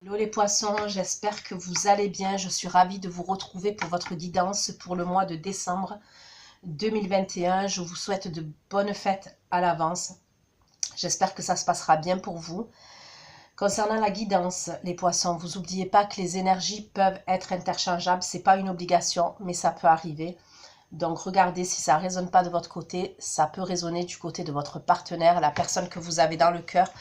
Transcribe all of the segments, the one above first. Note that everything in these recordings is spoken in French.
Hello les poissons, j'espère que vous allez bien. Je suis ravie de vous retrouver pour votre guidance pour le mois de décembre 2021. Je vous souhaite de bonnes fêtes à l'avance. J'espère que ça se passera bien pour vous. Concernant la guidance, les poissons, vous n'oubliez pas que les énergies peuvent être interchangeables. Ce n'est pas une obligation, mais ça peut arriver. Donc regardez si ça ne résonne pas de votre côté, ça peut résonner du côté de votre partenaire, la personne que vous avez dans le cœur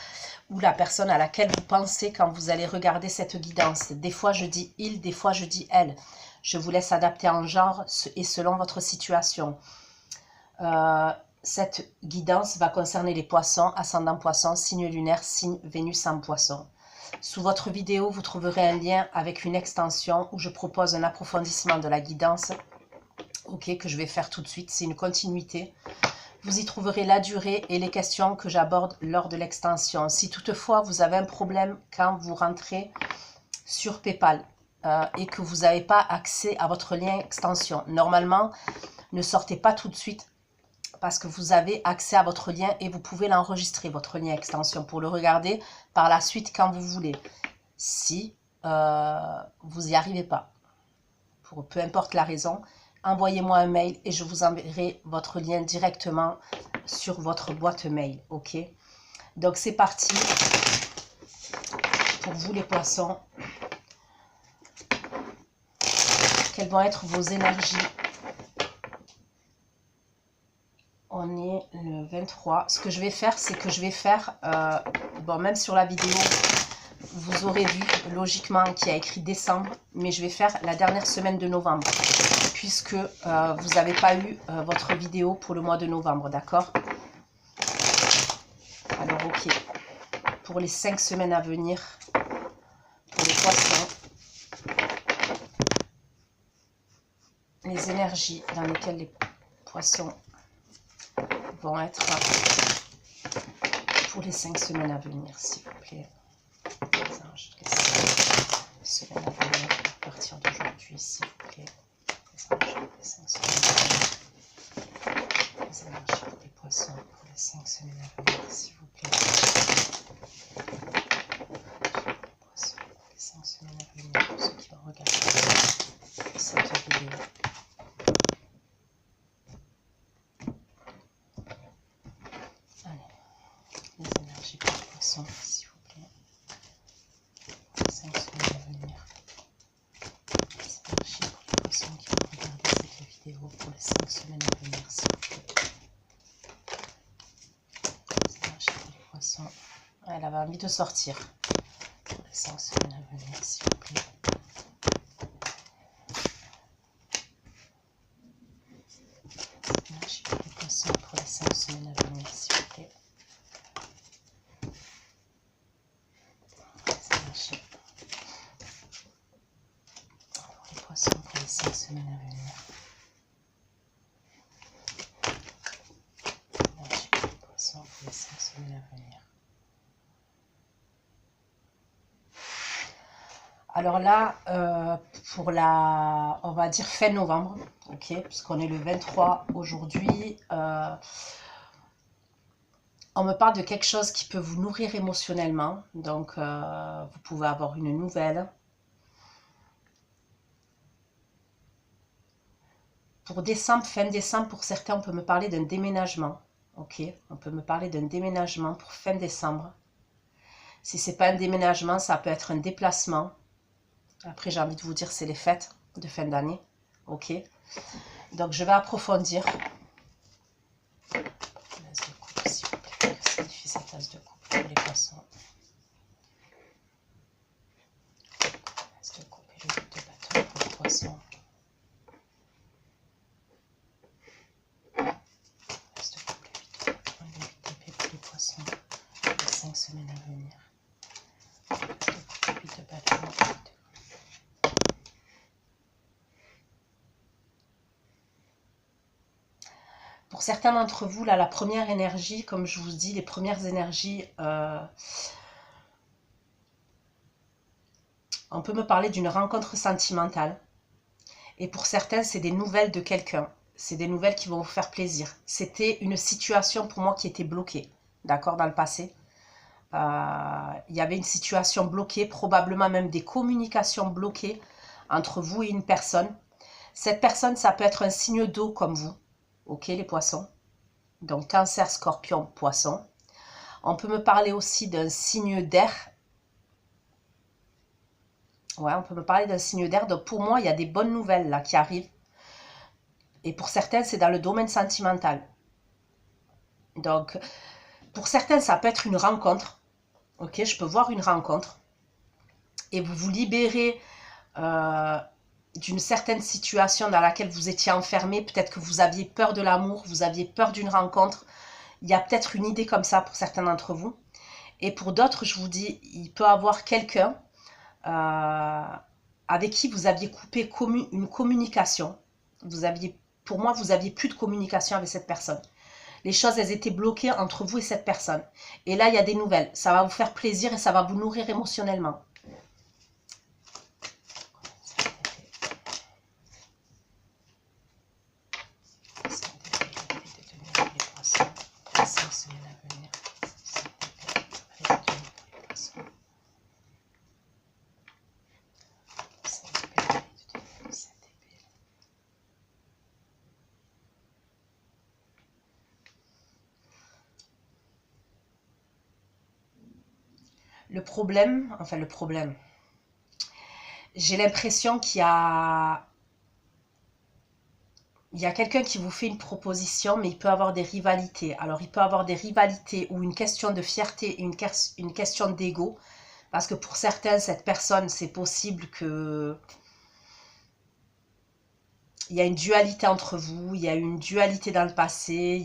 ou la personne à laquelle vous pensez quand vous allez regarder cette guidance. Des fois je dis il, des fois je dis elle. Je vous laisse adapter en genre et selon votre situation. Cette guidance va concerner les poissons, ascendant poisson, signe lunaire, signe Vénus en poisson. Sous votre vidéo, vous trouverez un lien avec une extension où je propose un approfondissement de la guidance. Ok, que je vais faire tout de suite, c'est une continuité. Vous y trouverez la durée et les questions que j'aborde lors de l'extension. Si toutefois vous avez un problème quand vous rentrez sur PayPal et que vous n'avez pas accès à votre lien extension, normalement, ne sortez pas tout de suite parce que vous avez accès à votre lien et vous pouvez l'enregistrer, votre lien extension, pour le regarder par la suite quand vous voulez. Si vous n'y arrivez pas, pour peu importe la raison, envoyez-moi un mail et je vous enverrai votre lien directement sur votre boîte mail. Ok, donc c'est parti pour vous les poissons. Quelles vont être vos énergies? On est le 23. Ce que je vais faire, c'est que je vais faire bon, même sur la vidéo vous aurez vu logiquement qu'il y a écrit décembre, mais je vais faire la dernière semaine de novembre puisque vous n'avez pas eu votre vidéo pour le mois de novembre, d'accord? Alors ok, pour les 5 semaines à venir, pour les poissons, les énergies dans lesquelles les poissons vont être pour les 5 semaines à venir, s'il vous plaît. Les anges, les semaines à venir, à partir d'aujourd'hui, s'il vous plaît. Les anges, les 5 semaines à venir. Les énergies pour les poissons pour les 5 semaines à venir, s'il vous plaît. Les poissons pour les 5 semaines à venir, pour ceux qui vont regarder cette vidéo. Allez, les énergies pour les poissons, s'il vous plaît. Pour les 5 semaines à venir. Les énergies pour les poissons qui vont regarder cette vidéo pour les 5 semaines à venir, s'il vous plaît. Les énergies pour les poissons. Elle avait envie de sortir. Pour les 5 semaines à venir, s'il vous plaît. Les énergies pour les poissons pour les 5 semaines à venir, s'il vous plaît. Les énergies pour les poissons pour les 5 semaines à venir. Énergie pour les poissons pour les 5 semaines à venir. Alors là, pour la, on va dire fin novembre, ok, puisqu'on est le 23 aujourd'hui, on me parle de quelque chose qui peut vous nourrir émotionnellement, donc vous pouvez avoir une nouvelle. Pour décembre, fin décembre, pour certains, on peut me parler d'un déménagement, ok, on peut me parler d'un déménagement pour fin décembre. Si ce n'est pas un déménagement, ça peut être un déplacement. Après, j'ai envie de vous dire, c'est les fêtes de fin d'année. Ok. Donc, je vais approfondir. Tasse de coupe, s'il vous plaît. Personnifie cette tasse de coupe pour les poissons. Tasse de coupe et le but de bâton pour les poissons. Tasse de coupe, le but de bâton et le but d'épée pour les poissons. Les 5 semaines à venir. Tasse de coupe, le but de bâton. Pour certains d'entre vous, là, la première énergie, comme je vous dis, les premières énergies, on peut me parler d'une rencontre sentimentale. Et pour certains, c'est des nouvelles de quelqu'un. C'est des nouvelles qui vont vous faire plaisir. C'était une situation pour moi qui était bloquée, d'accord, dans le passé. Il y avait une situation bloquée, probablement même des communications bloquées entre vous et une personne. Cette personne, ça peut être un signe d'eau comme vous, ok les poissons. Donc Cancer, Scorpion, Poisson. On peut me parler aussi d'un signe d'air. Ouais, on peut me parler d'un signe d'air. Donc pour moi, il y a des bonnes nouvelles là qui arrivent. Et pour certains, c'est dans le domaine sentimental. Donc, pour certains, ça peut être une rencontre. Ok, je peux voir une rencontre. Et vous vous libérez d'une certaine situation dans laquelle vous étiez enfermé. Peut-être que vous aviez peur de l'amour, vous aviez peur d'une rencontre. Il y a peut-être une idée comme ça pour certains d'entre vous. Et pour d'autres, je vous dis, il peut y avoir quelqu'un avec qui vous aviez coupé une communication. Pour moi, vous aviez plus de communication avec cette personne. Les choses, elles étaient bloquées entre vous et cette personne. Et là, il y a des nouvelles. Ça va vous faire plaisir et ça va vous nourrir émotionnellement. Le problème, j'ai l'impression qu'il y a quelqu'un qui vous fait une proposition, mais il peut avoir des rivalités. Alors, il peut avoir des rivalités ou une question de fierté et une question d'ego. Parce que pour certains, cette personne, c'est possible que il y a une dualité entre vous, il y a une dualité dans le passé,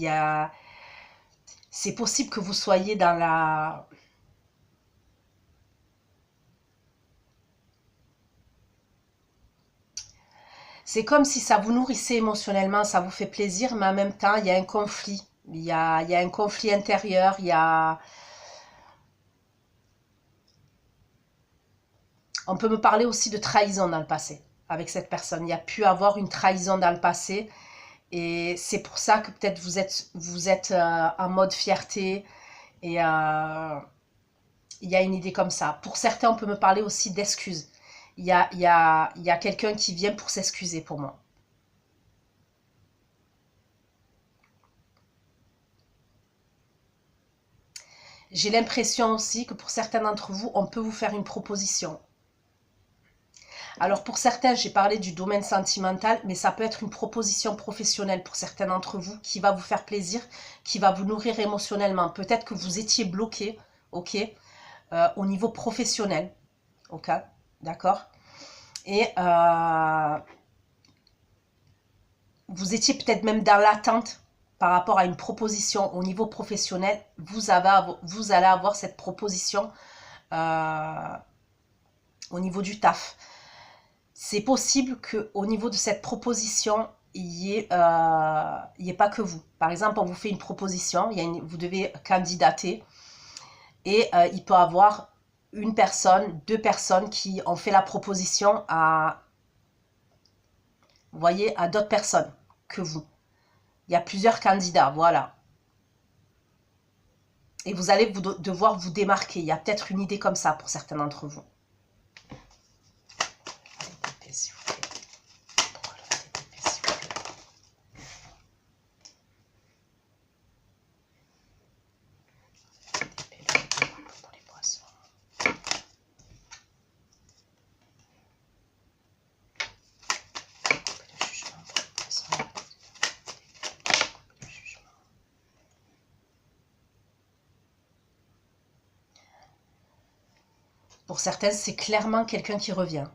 c'est possible que vous soyez dans la... C'est comme si ça vous nourrissait émotionnellement, ça vous fait plaisir, mais en même temps, il y a un conflit. Il y a un conflit intérieur, On peut me parler aussi de trahison dans le passé avec cette personne. Il y a pu avoir une trahison dans le passé et c'est pour ça que peut-être vous êtes en mode fierté et il y a une idée comme ça. Pour certains, on peut me parler aussi d'excuses. Il y a quelqu'un qui vient pour s'excuser pour moi. J'ai l'impression aussi que pour certains d'entre vous, on peut vous faire une proposition. Alors pour certains, j'ai parlé du domaine sentimental, mais ça peut être une proposition professionnelle pour certains d'entre vous qui va vous faire plaisir, qui va vous nourrir émotionnellement. Peut-être que vous étiez bloqué, ok, au niveau professionnel, ok, d'accord. Et vous étiez peut-être même dans l'attente par rapport à une proposition au niveau professionnel. Vous allez avoir cette proposition au niveau du taf. C'est possible qu'au niveau de cette proposition, il n'y ait pas que vous. Par exemple, on vous fait une proposition, vous devez candidater et il peut y avoir une personne, deux personnes qui ont fait la proposition vous voyez, à d'autres personnes que vous. Il y a plusieurs candidats, voilà. Et vous allez devoir vous démarquer. Il y a peut-être une idée comme ça pour certains d'entre vous. Pour certains, c'est clairement quelqu'un qui revient.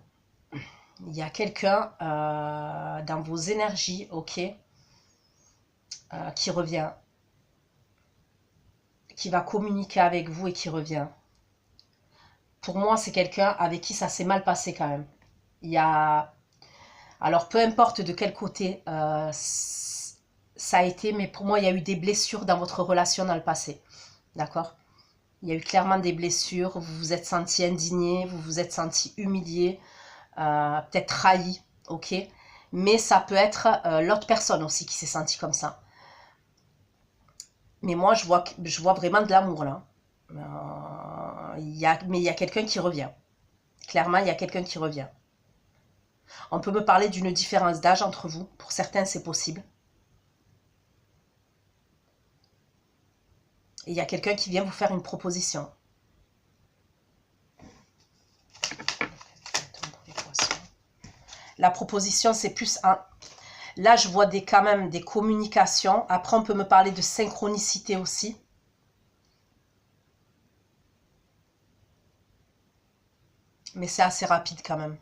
Il y a quelqu'un dans vos énergies, ok, qui revient, qui va communiquer avec vous et qui revient. Pour moi, c'est quelqu'un avec qui ça s'est mal passé quand même. Il y a... Alors, peu importe de quel côté ça a été, mais pour moi, il y a eu des blessures dans votre relation dans le passé. D'accord ? Il y a eu clairement des blessures, vous vous êtes senti indigné, vous vous êtes senti humilié, peut-être trahi, ok. Mais ça peut être l'autre personne aussi qui s'est sentie comme ça. Mais moi, je vois vraiment de l'amour là. mais il y a quelqu'un qui revient. Clairement, il y a quelqu'un qui revient. On peut me parler d'une différence d'âge entre vous. Pour certains, c'est possible. Et il y a quelqu'un qui vient vous faire une proposition. La proposition, c'est plus un... Là, je vois quand même des communications. Après, on peut me parler de synchronicité aussi. Mais c'est assez rapide quand même.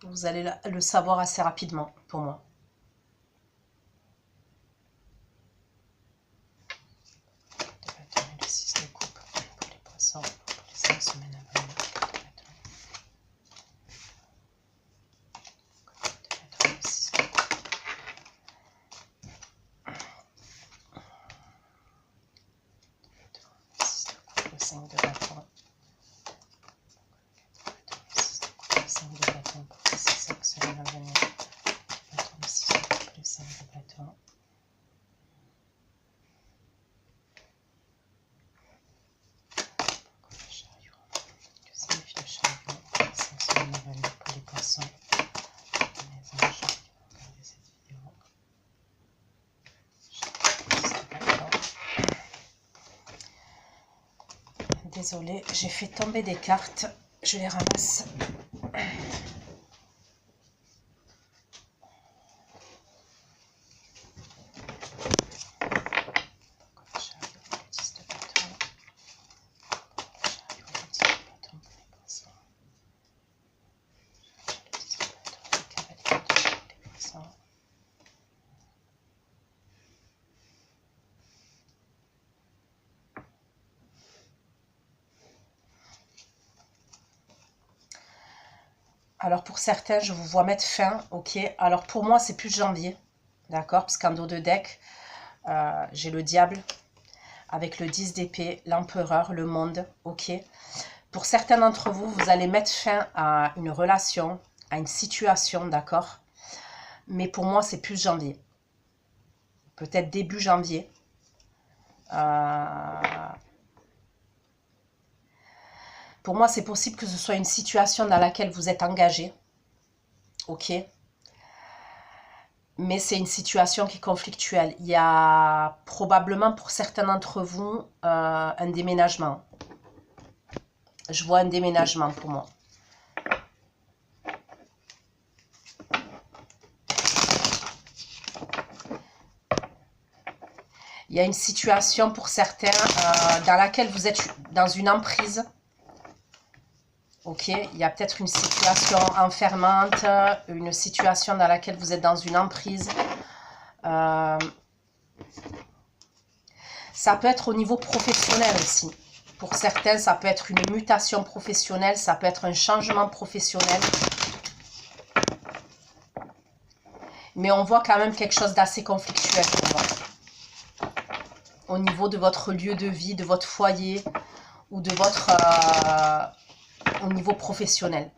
Vous allez le savoir assez rapidement pour moi. Le 6 de coupe pour les poissons pour les 5 semaines à venir. Le 6 de coupe. Le 5 de bâton. Le 5 de bâton pour les 5 semaines à venir. Le 6 de coupe, le 5 de bâton. Désolée, j'ai fait tomber des cartes, je les ramasse. Alors pour certains, je vous vois mettre fin, ok. Alors pour moi, c'est plus janvier, d'accord. Parce qu'en dos de deck, j'ai le diable avec le 10 d'épée, l'empereur, le monde, ok. Pour certains d'entre vous, vous allez mettre fin à une relation, à une situation, d'accord. Mais pour moi, c'est plus janvier. Peut-être début janvier. Pour moi, c'est possible que ce soit une situation dans laquelle vous êtes engagé. Ok. Mais c'est une situation qui est conflictuelle. Il y a probablement pour certains d'entre vous un déménagement. Je vois un déménagement pour moi. Il y a une situation pour certains dans laquelle vous êtes dans une emprise. Ok, il y a peut-être une situation enfermante, une situation dans laquelle vous êtes dans une emprise. Ça peut être au niveau professionnel aussi. Pour certains, ça peut être une mutation professionnelle, ça peut être un changement professionnel. Mais on voit quand même quelque chose d'assez conflictuel pour moi. Au niveau de votre lieu de vie, de votre foyer ou de votre... au niveau professionnel.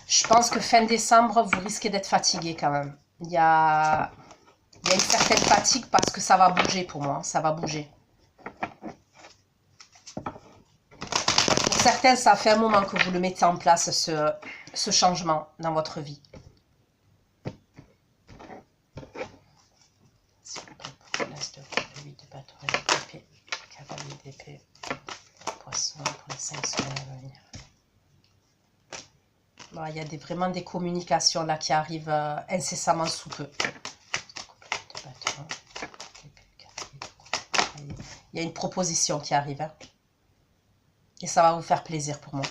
Je pense que fin décembre, vous risquez d'être fatigué quand même. Il y a une certaine fatigue parce que ça va bouger pour moi. Ça va bouger. Pour certains, ça fait un moment que vous le mettez en place, ce changement dans votre vie. Cavalier d'épée, poisson pour les 5 semaines à venir. Bon, il y a vraiment des communications là qui arrivent incessamment sous peu. Il y a une proposition qui arrive. Hein. Et ça va vous faire plaisir pour moi.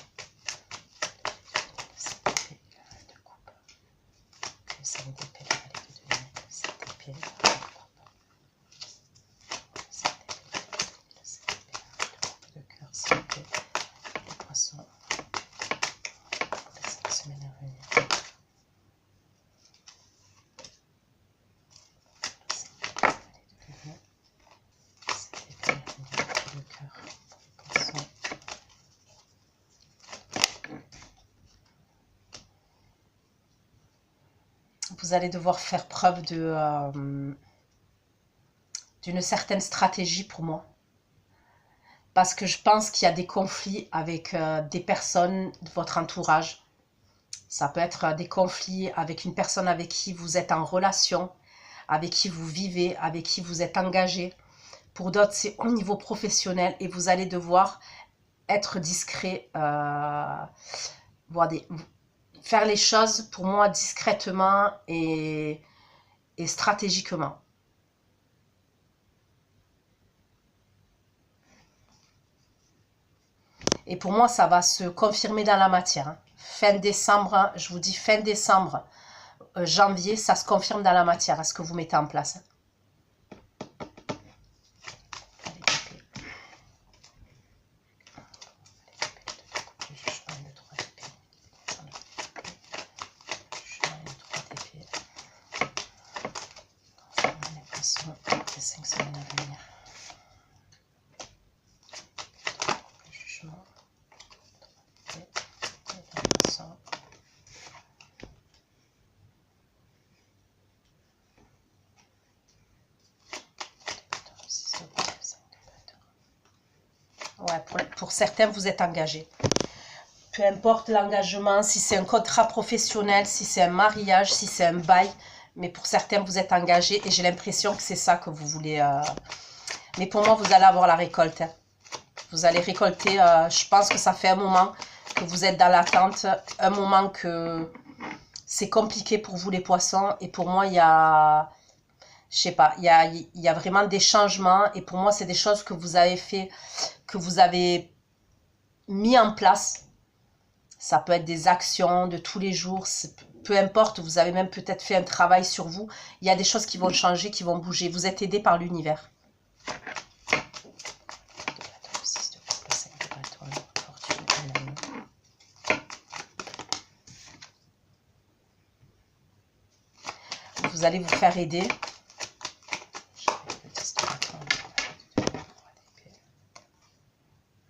Vous allez devoir faire preuve d'une certaine stratégie pour moi. Parce que je pense qu'il y a des conflits avec des personnes de votre entourage. Ça peut être des conflits avec une personne avec qui vous êtes en relation, avec qui vous vivez, avec qui vous êtes engagé. Pour d'autres, c'est au niveau professionnel et vous allez devoir être discret, faire les choses pour moi discrètement et stratégiquement. Et pour moi, ça va se confirmer dans la matière. Fin décembre, je vous dis fin décembre, janvier, ça se confirme dans la matière, à ce que vous mettez en place. Les 5 semaines à venir. Le jugement. Ouais, pour certains, vous êtes engagés. Peu importe l'engagement, si c'est un contrat professionnel, si c'est un mariage, si c'est un bail, mais pour certains, vous êtes engagés et j'ai l'impression que c'est ça que vous voulez. Mais pour moi, vous allez avoir la récolte. Hein. Vous allez récolter, je pense que ça fait un moment que vous êtes dans l'attente, un moment que c'est compliqué pour vous les poissons et pour moi, il y a, je sais pas, il y a vraiment des changements et pour moi, c'est des choses que vous avez fait, que vous avez mis en place. Ça peut être des actions de tous les jours, peu importe, vous avez même peut-être fait un travail sur vous. Il y a des choses qui vont changer, qui vont bouger. Vous êtes aidé par l'univers. Vous allez vous faire aider.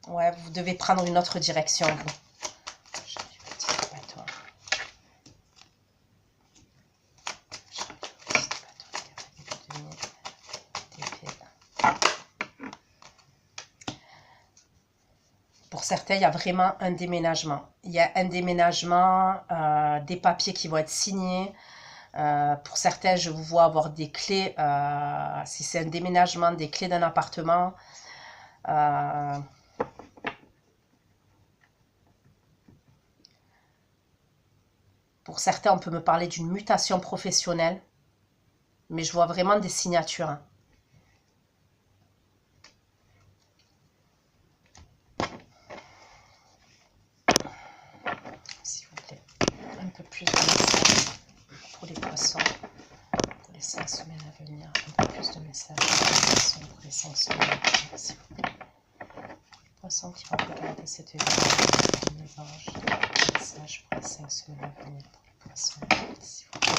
Ouais, vous devez prendre une autre direction, vous. Pour certains, il y a vraiment un déménagement. Il y a un déménagement, des papiers qui vont être signés. Pour certains, je vous vois avoir des clés, si c'est un déménagement, des clés d'un appartement. Pour certains, on peut me parler d'une mutation professionnelle, mais je vois vraiment des signatures. Hein. S'il vous plaît, un peu plus de messages pour les poissons, pour les 5 semaines à venir. Un peu plus de messages pour les 5 semaines à venir, s'il vous plaît. Les poissons qui vont regarder cette vidéo, un message pour les 5 semaines à venir pour les poissons, s'il vous plaît.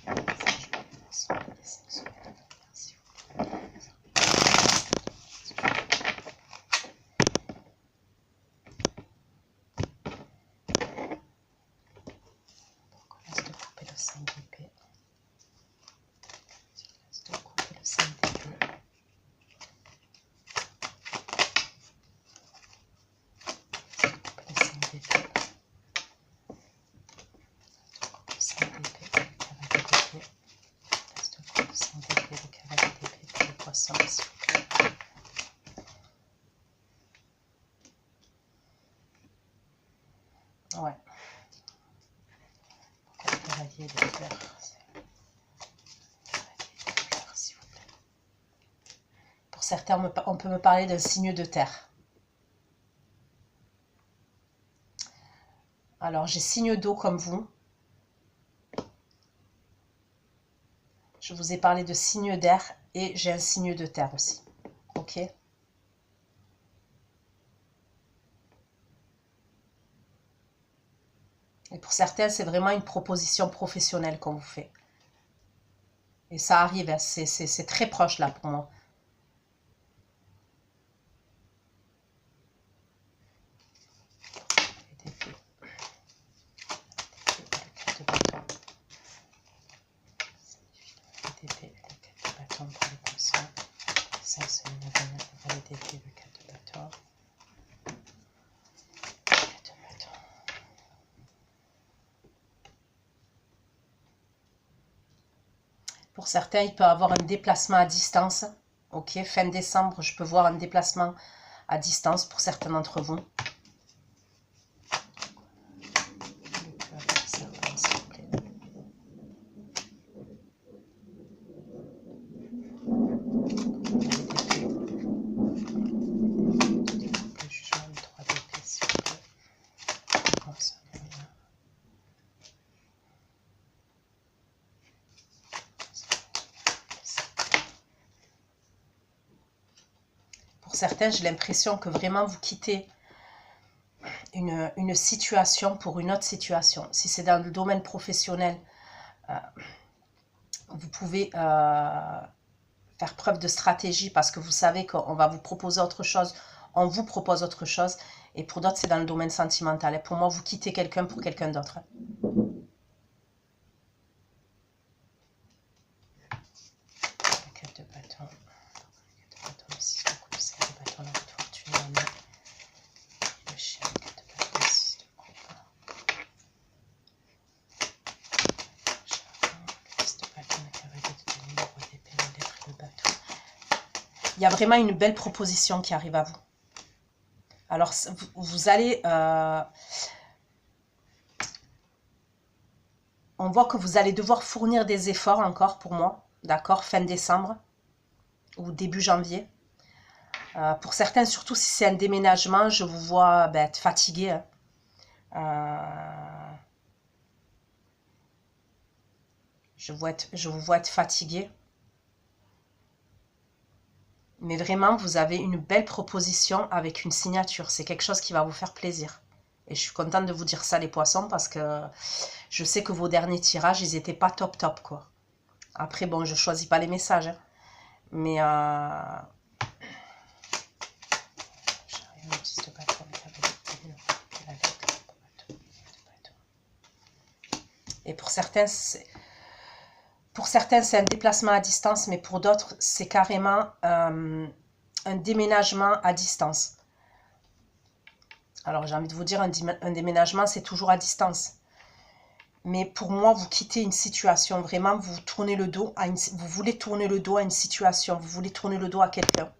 Message pour les poissons pour les 5 semaines à venir, s'il vous plaît. Ouais. Cavalier de fleurs. S'il vous plaît. Pour certains, on peut me parler d'un signe de terre. Alors, j'ai signe d'eau comme vous. Je vous ai parlé de signe d'air et j'ai un signe de terre aussi. Ok ? Et pour certains, c'est vraiment une proposition professionnelle qu'on vous fait. Et ça arrive, hein, c'est très proche là pour moi. Pour certains, il peut y avoir un déplacement à distance. Ok, fin décembre, je peux voir un déplacement à distance pour certains d'entre vous. Pour certains, j'ai l'impression que vraiment vous quittez une situation pour une autre situation. Si c'est dans le domaine professionnel, vous pouvez faire preuve de stratégie parce que vous savez qu'on va vous proposer autre chose, on vous propose autre chose. Et pour d'autres, c'est dans le domaine sentimental. Et pour moi, vous quittez quelqu'un pour quelqu'un d'autre. Il y a vraiment une belle proposition qui arrive à vous. Alors, vous allez... on voit que vous allez devoir fournir des efforts encore pour moi, d'accord, fin décembre ou début janvier. Pour certains, surtout si c'est un déménagement, je vous vois être fatigué. Je vous vois être fatigué. Mais vraiment, vous avez une belle proposition avec une signature. C'est quelque chose qui va vous faire plaisir. Et je suis contente de vous dire ça, les poissons, parce que je sais que vos derniers tirages, ils n'étaient pas top top, quoi. Après, bon, je ne choisis pas les messages. Hein. Mais... et pour certains, c'est un déplacement à distance, mais pour d'autres, c'est carrément un déménagement à distance. Alors, j'ai envie de vous dire, un déménagement, c'est toujours à distance. Mais pour moi, vous quittez une situation, vraiment, vous tournez le dos à vous voulez tourner le dos à une situation, vous voulez tourner le dos à quelqu'un.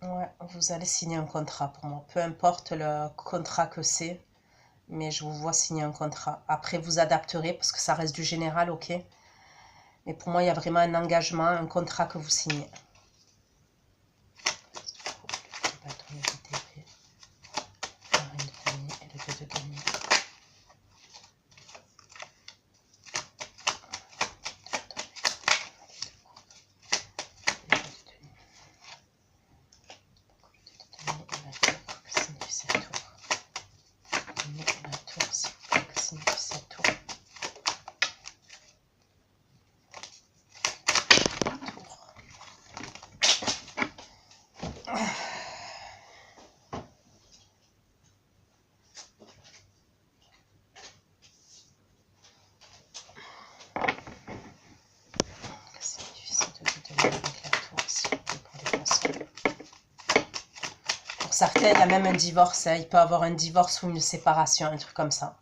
Ouais, vous allez signer un contrat pour moi. Peu importe le contrat que c'est, mais je vous vois signer un contrat. Après, vous adapterez parce que ça reste du général, ok? Mais pour moi, il y a vraiment un engagement, un contrat que vous signez. Certains, il y a même un divorce. Hein. Il peut y avoir un divorce ou une séparation, un truc comme ça.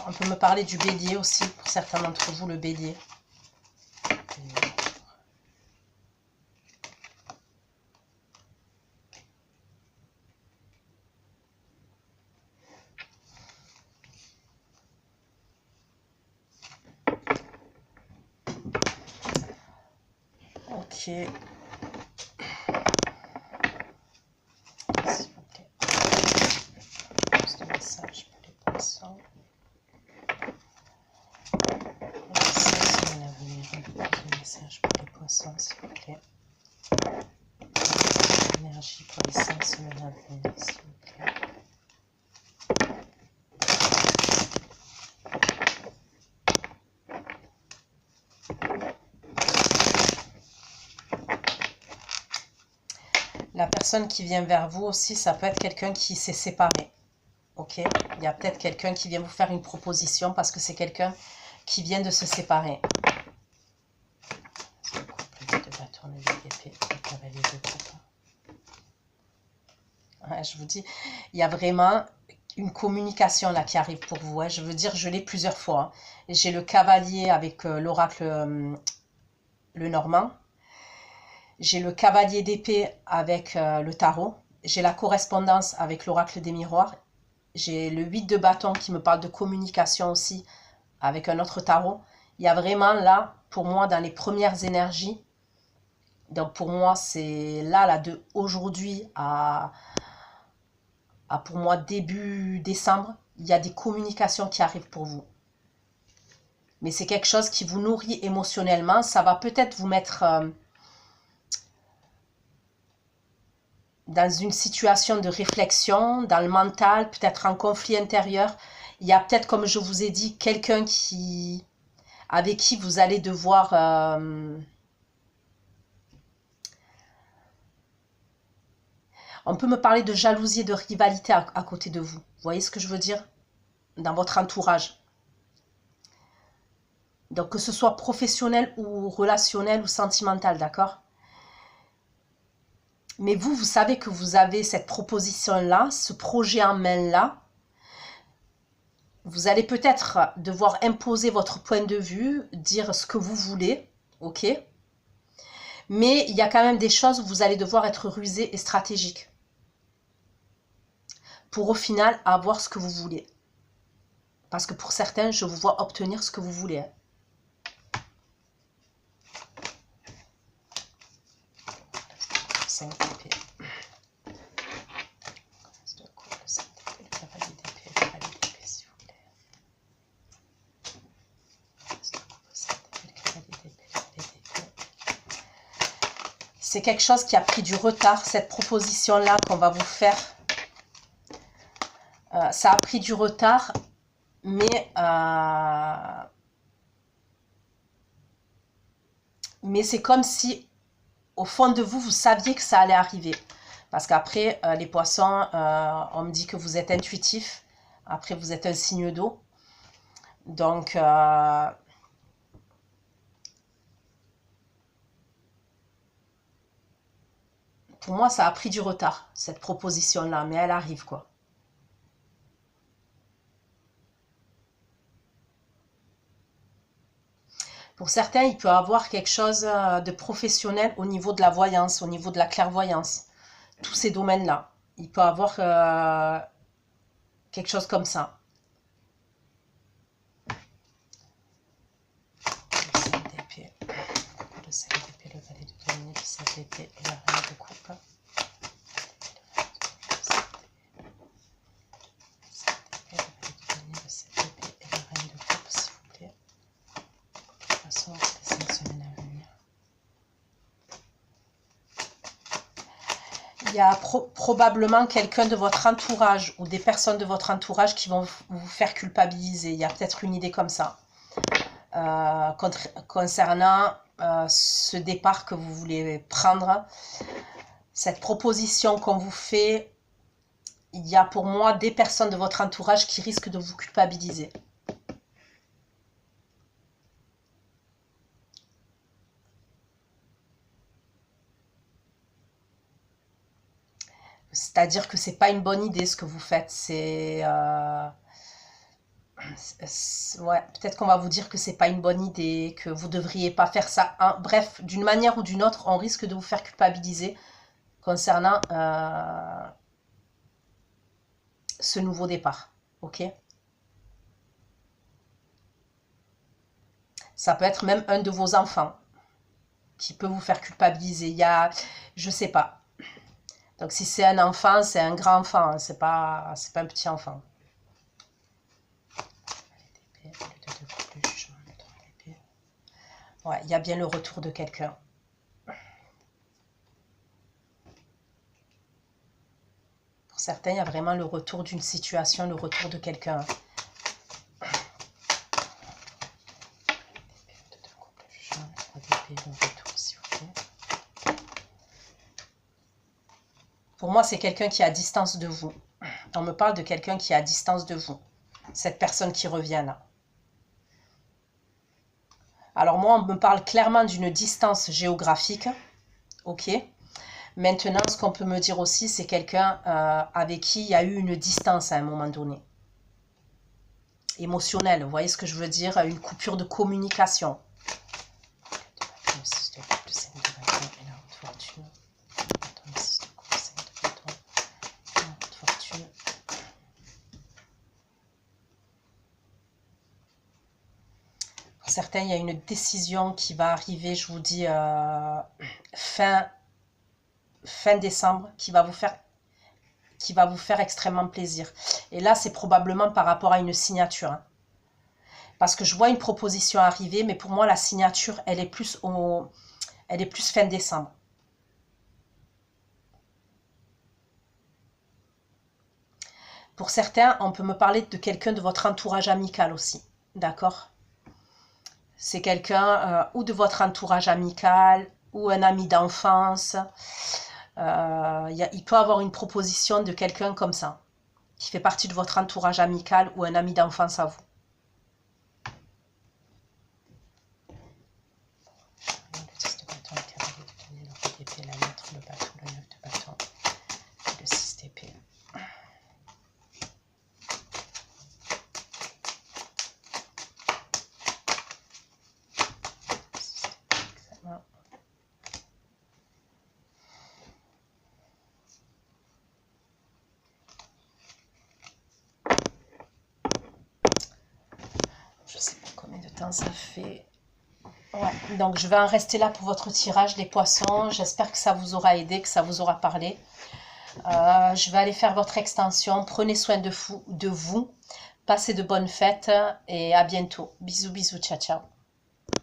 On peut me parler du bélier aussi, pour certains d'entre vous, le bélier. Ok. S'il vous plaît. Énergie pour les 5 semaines à venir, s'il vous plaît. La personne qui vient vers vous aussi, ça peut être quelqu'un qui s'est séparé. Ok? Il y a peut-être quelqu'un qui vient vous faire une proposition parce que c'est quelqu'un qui vient de se séparer. Ouais, je vous dis, il y a vraiment une communication là qui arrive pour vous. Hein. Je veux dire, je l'ai plusieurs fois. Hein. J'ai le cavalier avec l'oracle le normand. J'ai le cavalier d'épée avec le tarot. J'ai la correspondance avec l'oracle des miroirs. J'ai le 8 de bâton qui me parle de communication aussi avec un autre tarot. Il y a vraiment là, pour moi, dans les premières énergies, donc pour moi, c'est là de aujourd'hui à pour moi début décembre, il y a des communications qui arrivent pour vous. Mais c'est quelque chose qui vous nourrit émotionnellement. Ça va peut-être vous mettre dans une situation de réflexion, dans le mental, peut-être un conflit intérieur. Il y a peut-être, comme je vous ai dit, quelqu'un avec qui vous allez devoir on peut me parler de jalousie et de rivalité à côté de vous. Vous voyez ce que je veux dire? Dans votre entourage. Donc, que ce soit professionnel ou relationnel ou sentimental, d'accord? Mais vous savez que vous avez cette proposition-là, ce projet en main-là. Vous allez peut-être devoir imposer votre point de vue, dire ce que vous voulez, ok? Mais il y a quand même des choses où vous allez devoir être rusé et stratégique. Pour au final avoir ce que vous voulez. Parce que pour certains, je vous vois obtenir ce que vous voulez. Hein. C'est quelque chose qui a pris du retard, cette proposition-là qu'on va vous faire. Ça a pris du retard, mais c'est comme si, au fond de vous, vous saviez que ça allait arriver. Parce qu'après, les poissons, on me dit que vous êtes intuitif. Après, vous êtes un signe d'eau. Donc, pour moi, ça a pris du retard, cette proposition-là. Mais elle arrive, quoi. Pour certains, il peut y avoir quelque chose de professionnel au niveau de la voyance, au niveau de la clairvoyance. Tous ces domaines-là. Il peut y avoir quelque chose comme ça. Le 5 d'épée, le valet de denier, le 7 d'épée et la reine de coupe. Il y a probablement quelqu'un de votre entourage ou des personnes de votre entourage qui vont vous faire culpabiliser. Il y a peut-être une idée comme ça. Concernant ce départ que vous voulez prendre, cette proposition qu'on vous fait, il y a pour moi des personnes de votre entourage qui risquent de vous culpabiliser. C'est-à-dire que c'est pas une bonne idée ce que vous faites. Ouais, peut-être qu'on va vous dire que c'est pas une bonne idée, que vous devriez pas faire ça. Hein. Bref, d'une manière ou d'une autre, on risque de vous faire culpabiliser concernant ce nouveau départ. Ok? Ça peut être même un de vos enfants qui peut vous faire culpabiliser. Il y a, je sais pas. Donc si c'est un enfant, c'est un grand enfant, hein. C'est pas un petit enfant. Ouais, il y a bien le retour de quelqu'un. Pour certains, il y a vraiment le retour d'une situation, le retour de quelqu'un. Pour moi, c'est quelqu'un qui est à distance de vous. On me parle de quelqu'un qui est à distance de vous. Cette personne qui revient là. Alors moi, on me parle clairement d'une distance géographique. Ok. Maintenant, ce qu'on peut me dire aussi, c'est quelqu'un avec qui il y a eu une distance à un moment donné. Émotionnelle, vous voyez ce que je veux dire? Une coupure de communication. Pour certains, il y a une décision qui va arriver, je vous dis, fin décembre, qui va vous faire extrêmement plaisir. Et là, c'est probablement par rapport à une signature. Hein. Parce que je vois une proposition arriver, mais pour moi, la signature, elle est plus fin décembre. Pour certains, on peut me parler de quelqu'un de votre entourage amical aussi. D'accord? C'est quelqu'un ou de votre entourage amical, ou un ami d'enfance. Il peut avoir une proposition de quelqu'un comme ça, qui fait partie de votre entourage amical ou un ami d'enfance à vous. Le 6 d'épée. Je sais pas combien de temps ça fait. Ouais, donc je vais en rester là pour votre tirage, les poissons. J'espère que ça vous aura aidé, que ça vous aura parlé. Je vais aller faire votre extension. Prenez soin de vous. Passez de bonnes fêtes et à bientôt. Bisous, bisous, ciao, ciao.